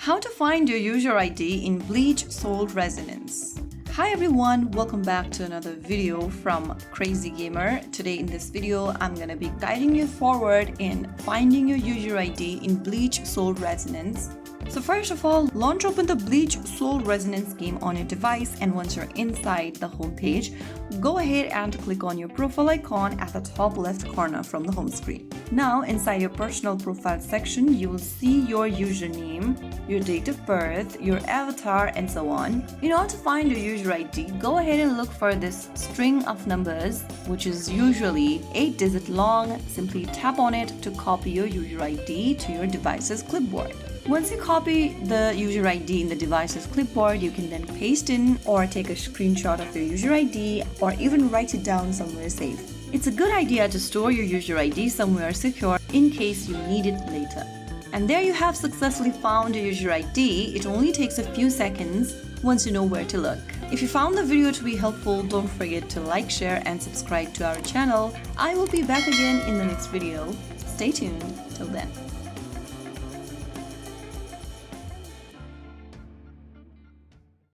How to find your user ID in BLEACH Soul Resonance. Hi everyone, welcome back to another video from Crazy Gamer. Today in this video, I'm gonna be guiding you forward in finding your user ID in BLEACH Soul Resonance. So first of all, launch open the BLEACH Soul Resonance game on your device, and once you're inside the home page, go ahead and click on your profile icon at the top left corner from the home screen. Now inside your personal profile section, you will see your username, your date of birth, your avatar, and so on. In order to find your user ID, go ahead and look for this string of numbers, which is usually 8-digit long. Simply tap on it to copy your user ID to your device's clipboard. Once you copy the user ID in the device's clipboard, you can then paste in or take a screenshot of your user ID or even write it down somewhere safe. It's a good idea to store your user ID somewhere secure in case you need it later. And there you have successfully found your user ID. It only takes a few seconds once you know where to look. If you found the video to be helpful, don't forget to like, share, and subscribe to our channel. I will be back again in the next video. Stay tuned. Till then.